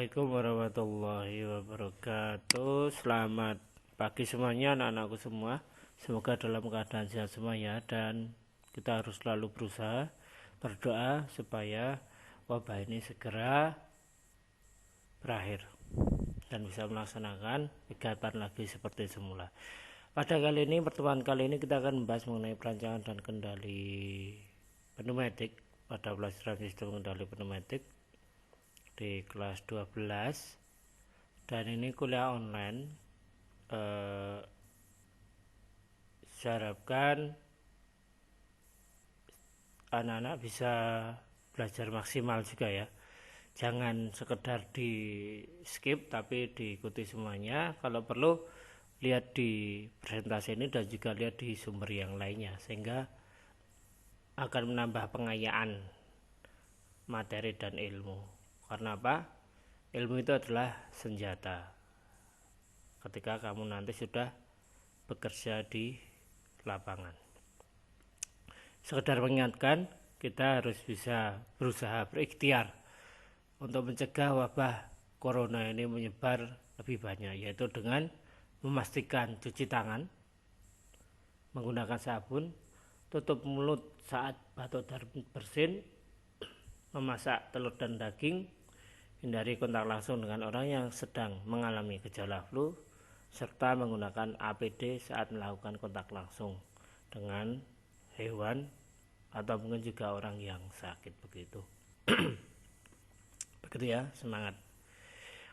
Assalamualaikum warahmatullahi wabarakatuh. Selamat pagi semuanya, anak-anakku semua. Semoga dalam keadaan sehat semua ya. Dan kita harus selalu berusaha berdoa supaya wabah ini segera berakhir dan bisa melaksanakan kegiatan lagi seperti semula. Pada kali ini, pertemuan kali ini kita akan membahas mengenai perancangan dan kendali pneumatik pada pelajaran sistem kendali pneumatik di kelas 12, dan ini kuliah online. Saya harapkan anak-anak bisa belajar maksimal juga ya, jangan sekedar di skip tapi diikuti semuanya. Kalau perlu lihat di presentasi ini dan juga lihat di sumber yang lainnya, sehingga akan menambah pengayaan materi dan ilmu. Karena apa? Ilmu itu adalah senjata ketika kamu nanti sudah bekerja di lapangan. Sekedar mengingatkan, kita harus bisa berusaha berikhtiar untuk mencegah wabah corona ini menyebar lebih banyak, yaitu dengan memastikan cuci tangan, menggunakan sabun, tutup mulut saat batuk dan bersin, memasak telur dan daging, hindari kontak langsung dengan orang yang sedang mengalami gejala flu, serta menggunakan APD saat melakukan kontak langsung dengan hewan atau mungkin juga orang yang sakit begitu. Begitu ya, semangat.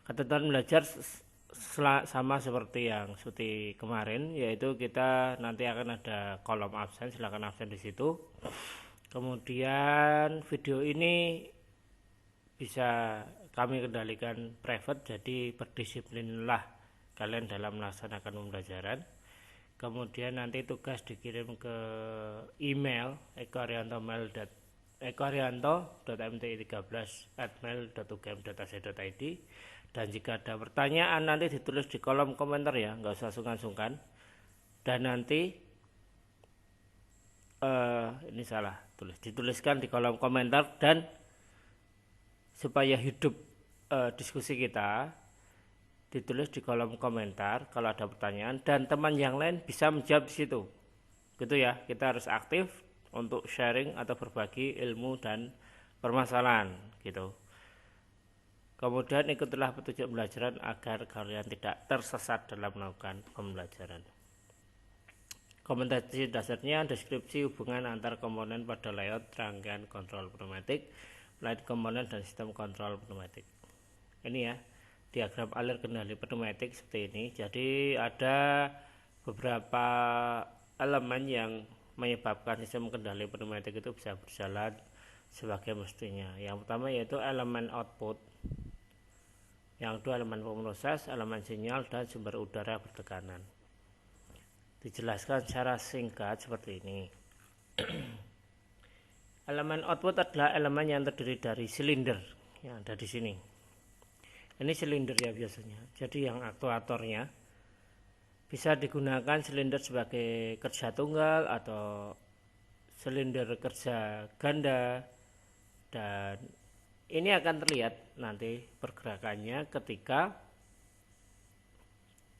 Ketentuan belajar sama seperti yang Suti kemarin, yaitu kita nanti akan ada kolom absen, silakan absen di situ. Kemudian video ini bisa kami kendalikan private, jadi berdisiplinlah kalian dalam melaksanakan pembelajaran. Kemudian nanti tugas dikirim ke email ekoarianto.mt13@mail.ugm.ac.id, dan jika ada pertanyaan nanti ditulis di kolom komentar ya, nggak usah sungkan-sungkan. Dan nanti ini salah dituliskan di kolom komentar, dan supaya hidup diskusi kita ditulis di kolom komentar kalau ada pertanyaan, dan teman yang lain bisa menjawab di situ. Gitu ya, kita harus aktif untuk sharing atau berbagi ilmu dan permasalahan gitu. Kemudian ikutilah petunjuk pembelajaran agar kalian tidak tersesat dalam melakukan pembelajaran. Kompetensi dasarnya deskripsi hubungan antar komponen pada layout rangkaian kontrol pneumatik, layout komponen dan sistem kontrol pneumatik. Ini ya, diagram alir kendali pneumatik seperti ini. Jadi ada beberapa elemen yang menyebabkan sistem kendali pneumatik itu bisa berjalan sebagai mestinya. Yang pertama yaitu elemen output, yang kedua elemen pemroses, elemen sinyal, dan sumber udara bertekanan. Dijelaskan secara singkat seperti ini. Elemen output adalah elemen yang terdiri dari silinder yang ada di sini. Ini silinder ya biasanya. Jadi yang aktuatornya bisa digunakan silinder sebagai kerja tunggal atau silinder kerja ganda, dan ini akan terlihat nanti pergerakannya ketika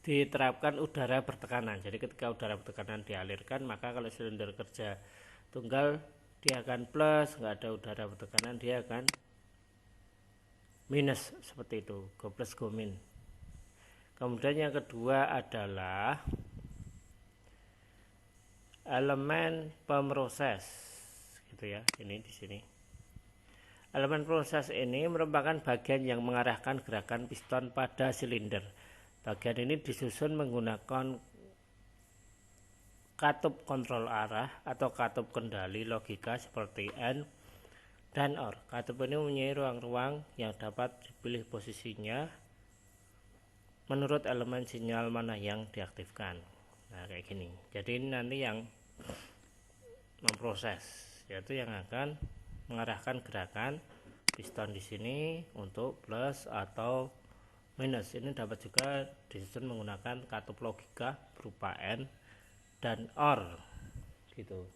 diterapkan udara bertekanan. Jadi ketika udara bertekanan dialirkan, maka kalau silinder kerja tunggal dia akan plus, nggak ada udara bertekanan dia akan minus, seperti itu, go plus go min. Kemudian yang kedua adalah elemen pemroses, gitu ya, ini di sini. Elemen proses ini merupakan bagian yang mengarahkan gerakan piston pada silinder. Bagian ini disusun menggunakan katup kontrol arah atau katup kendali logika seperti N dan OR. Katup ini mempunyai ruang-ruang yang dapat dipilih posisinya menurut elemen sinyal mana yang diaktifkan. Nah, kayak gini. Jadi ini nanti yang memproses, yaitu yang akan mengarahkan gerakan piston di sini untuk plus atau minus. Ini dapat juga disusun menggunakan katup logika berupa N dan OR gitu.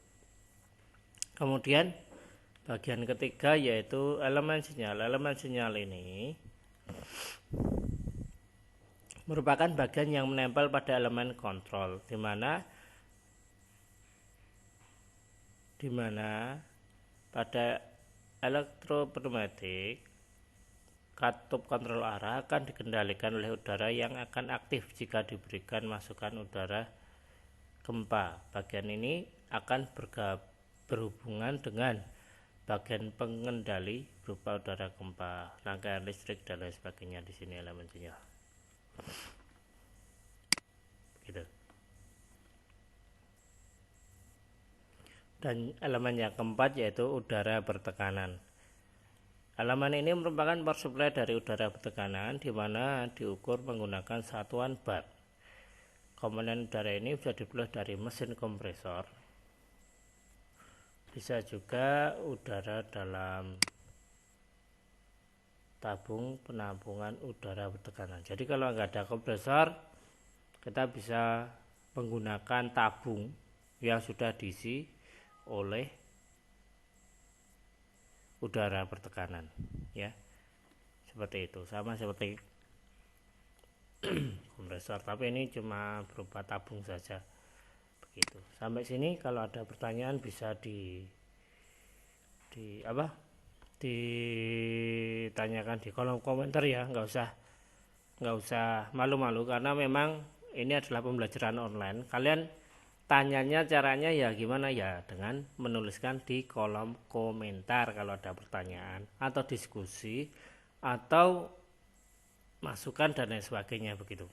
Kemudian bagian ketiga yaitu elemen sinyal. Elemen sinyal ini merupakan bagian yang menempel pada elemen kontrol, di mana pada elektropneumatik katup kontrol arah akan dikendalikan oleh udara yang akan aktif jika diberikan masukan udara gempa. Bagian ini akan berhubungan dengan bagian pengendali berupa udara gempa, rangkaian listrik dan lain sebagainya. Di sini elemen sinyal. Gitu. Dan elemen yang keempat yaitu udara bertekanan. Elemen ini merupakan power supply dari udara bertekanan, di mana diukur menggunakan satuan bar. Komponen udara ini bisa diperoleh dari mesin kompresor, bisa juga udara dalam tabung penampungan udara bertekanan. Jadi kalau nggak ada kompresor, kita bisa menggunakan tabung yang sudah diisi oleh udara bertekanan, ya, seperti itu, sama seperti kompresor, tapi ini cuma berupa tabung saja, begitu. Sampai sini kalau ada pertanyaan bisa ditanyakan di kolom komentar ya, nggak usah malu-malu, karena memang ini adalah pembelajaran online. Kalian tanyanya caranya ya gimana ya, dengan menuliskan di kolom komentar kalau ada pertanyaan atau diskusi atau masukan dan lain sebagainya, begitu.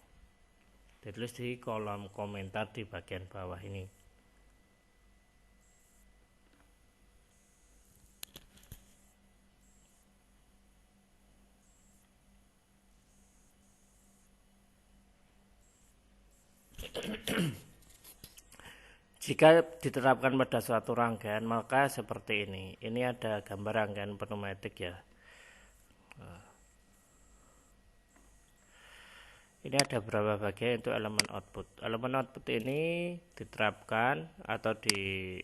Ditulis di kolom komentar di bagian bawah ini. Jika diterapkan pada suatu rangkaian maka seperti ini. Ini ada gambar rangkaian pneumatik ya. Ini ada beberapa bagian untuk elemen output. Elemen output ini diterapkan atau di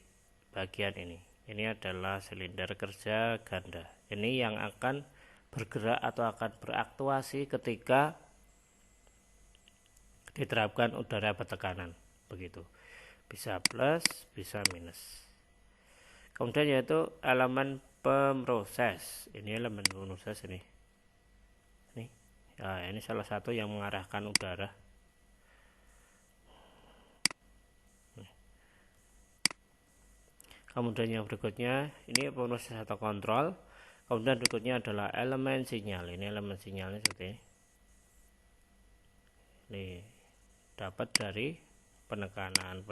bagian ini. Ini adalah silinder kerja ganda. Ini yang akan bergerak atau akan beraktuasi ketika diterapkan udara bertekanan, begitu. Bisa plus, bisa minus. Kemudian yaitu elemen pemroses. Ini elemen pemroses ini. Nah, ini salah satu yang mengarahkan udara. Kemudian yang berikutnya ini proses atau kontrol. Kemudian berikutnya adalah elemen sinyal. Ini elemen sinyalnya seperti ini. Ini dapat dari penekanan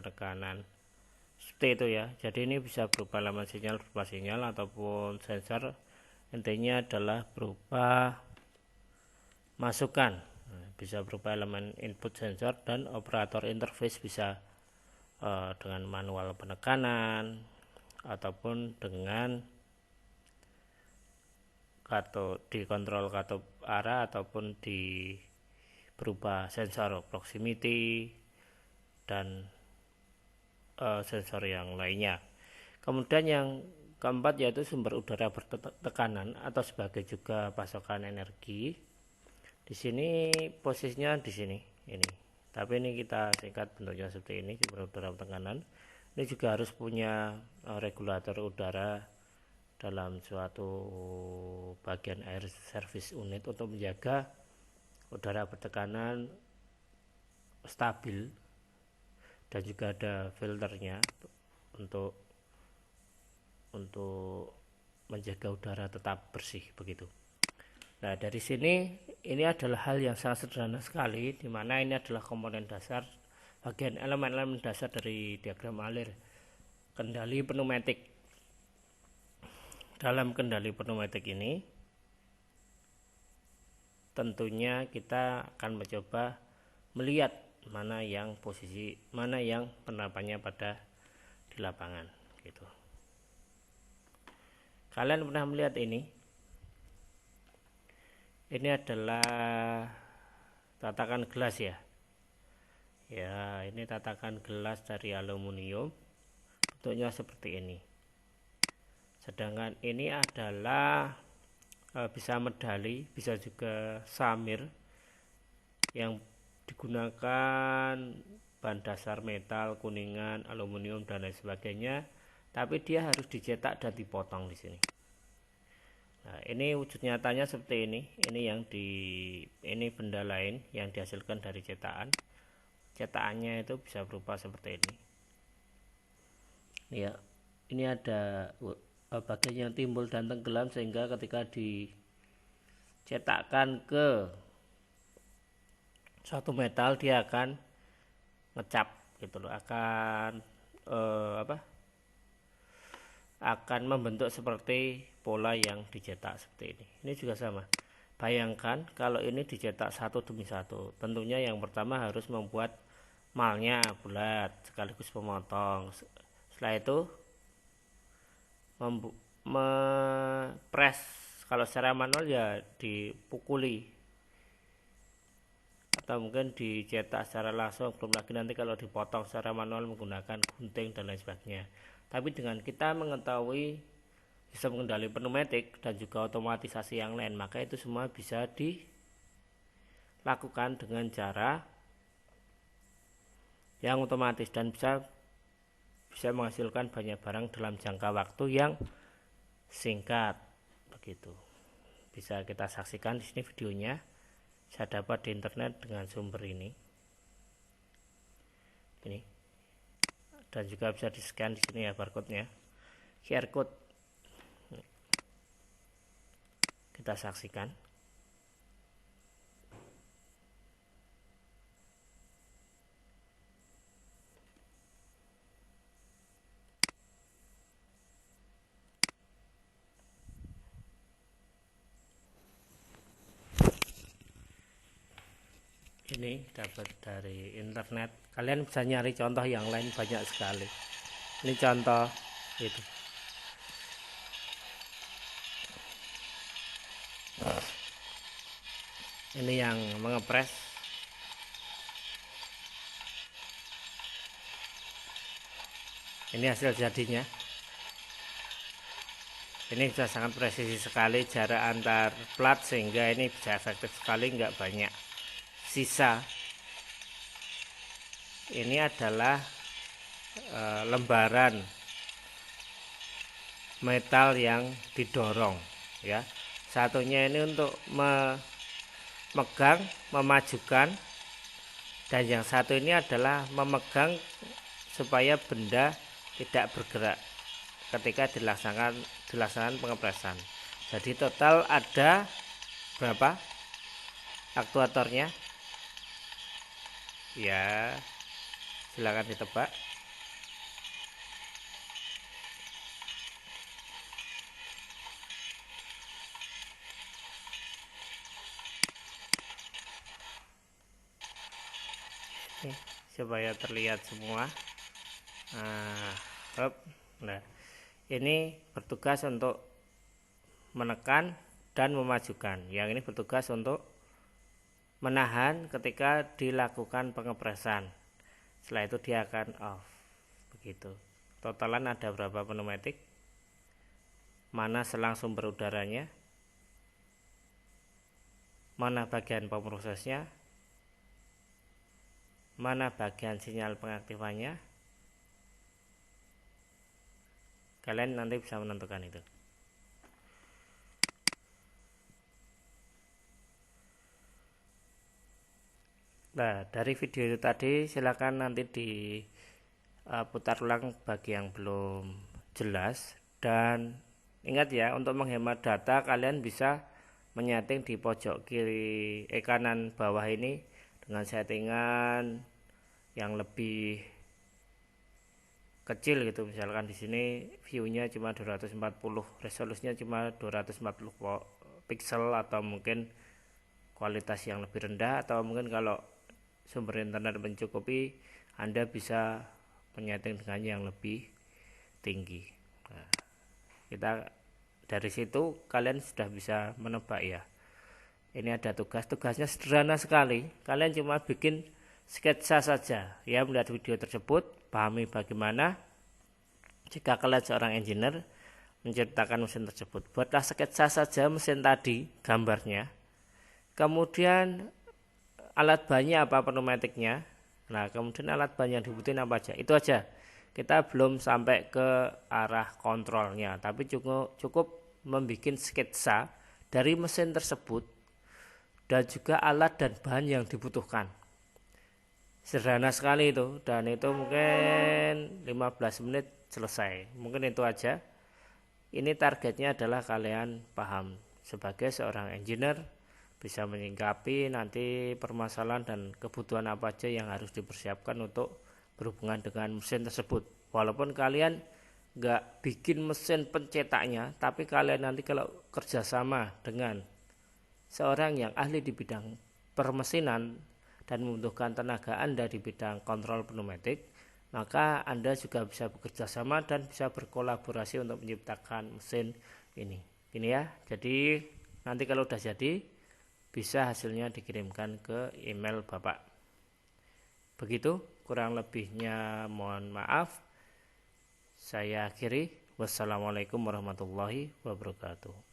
seperti itu ya. Jadi ini bisa berupa elemen sinyal ataupun sensor. Intinya adalah berupa masukan, bisa berupa elemen input sensor dan operator interface, bisa dengan manual penekanan ataupun dengan dikontrol katup arah ataupun berupa sensor proximity dan sensor yang lainnya. Kemudian yang keempat yaitu sumber udara bertekanan atau sebagai juga pasokan energi. Di sini posisinya di sini ini, tapi ini kita singkat bentuknya seperti ini, sumber udara bertekanan. Ini juga harus punya regulator udara dalam suatu bagian air service unit untuk menjaga udara bertekanan stabil, dan juga ada filternya untuk menjaga udara tetap bersih, begitu. Nah, dari sini ini adalah hal yang sangat sederhana sekali, di mana ini adalah komponen dasar, bagian elemen-elemen dasar dari diagram alir kendali pneumatik. Dalam kendali pneumatik ini tentunya kita akan mencoba melihat mana yang penerapannya pada di lapangan, gitu. Kalian pernah melihat ini? Ini adalah tatakan gelas ya. Ya, ini tatakan gelas dari aluminium. Bentuknya seperti ini. Sedangkan ini adalah bisa medali, bisa juga samir yang digunakan bahan dasar metal, kuningan, aluminium dan lain sebagainya, tapi dia harus dicetak dan dipotong di sini. Nah, ini wujud nyatanya seperti ini. Ini benda lain yang dihasilkan dari cetakan. Cetakannya itu bisa berupa seperti ini. Ya, ini ada bagian yang timbul dan tenggelam sehingga ketika dicetakkan ke suatu metal dia akan ngecap gitu loh, akan membentuk seperti pola yang dicetak seperti ini. Ini juga sama. Bayangkan kalau ini dicetak satu demi satu, tentunya yang pertama harus membuat malnya bulat sekaligus pemotong. Setelah itu press, kalau secara manual ya dipukuli atau mungkin dicetak secara langsung, belum lagi nanti kalau dipotong secara manual menggunakan gunting dan lain sebagainya. Tapi dengan kita mengetahui sistem kendali pneumatik dan juga otomatisasi yang lain, maka itu semua bisa dilakukan dengan cara yang otomatis dan bisa menghasilkan banyak barang dalam jangka waktu yang singkat. Begitu. Bisa kita saksikan di sini videonya. Saya dapat di internet dengan sumber ini. Dan juga bisa di scan di sini ya barcode-nya. QR code. Kita saksikan. Ini dapat dari internet. Kalian bisa nyari contoh yang lain banyak sekali. Ini contoh itu. Ini yang mengepres. Ini hasil jadinya. Ini sudah sangat presisi sekali jarak antar plat sehingga ini bisa efektif sekali, nggak banyak sisa. Ini adalah lembaran metal yang didorong ya. Satunya ini untuk memegang, memajukan, dan yang satu ini adalah memegang supaya benda tidak bergerak ketika dilaksanakan pengepresan. Jadi total ada berapa aktuatornya? Ya, silakan ditebak. Nih, supaya terlihat semua. Nah, ini bertugas untuk menekan dan memajukan. Yang ini bertugas untuk menahan ketika dilakukan pengepresan. Setelah itu dia akan off. Begitu. Totalan ada berapa pneumatik? Mana selang sumber udaranya? Mana bagian pemrosesnya? Mana bagian sinyal pengaktifannya? Kalian nanti bisa menentukan itu. Nah, dari video itu tadi silakan nanti diputar ulang bagi yang belum jelas. Dan ingat ya, untuk menghemat data kalian bisa menyeting di pojok kiri kanan bawah ini dengan settingan yang lebih kecil gitu. Misalkan di sini view-nya cuma 240, resolusinya cuma 240 pixel, atau mungkin kualitas yang lebih rendah, atau mungkin kalau sumber internet mencukupi Anda bisa menyeting dengan yang lebih tinggi. Nah, kita dari situ kalian sudah bisa menebak ya. Ini ada tugasnya sederhana sekali. Kalian cuma bikin sketsa saja ya, melihat video tersebut, pahami bagaimana. Jika kalian seorang engineer, menciptakan mesin tersebut. Buatlah sketsa saja mesin tadi, gambarnya. Kemudian alat bahannya apa, pneumatiknya. Nah, kemudian alat bahan yang dibutuhin apa aja. Itu aja. Kita belum sampai ke arah kontrolnya, tapi cukup membuat sketsa dari mesin tersebut dan juga alat dan bahan yang dibutuhkan. Sederhana sekali itu, dan itu mungkin 15 menit selesai. Mungkin itu aja. Ini targetnya adalah kalian paham sebagai seorang engineer, bisa menyingkapi nanti permasalahan dan kebutuhan apa aja yang harus dipersiapkan untuk berhubungan dengan mesin tersebut. Walaupun kalian nggak bikin mesin pencetaknya, tapi kalian nanti kalau kerjasama dengan seorang yang ahli di bidang permesinan dan membutuhkan tenaga Anda di bidang kontrol pneumatik, maka Anda juga bisa bekerja sama dan bisa berkolaborasi untuk menciptakan mesin ini. Ini ya, jadi nanti kalau udah jadi, bisa hasilnya dikirimkan ke email Bapak. Begitu, kurang lebihnya mohon maaf. Saya akhiri. Wassalamualaikum warahmatullahi wabarakatuh.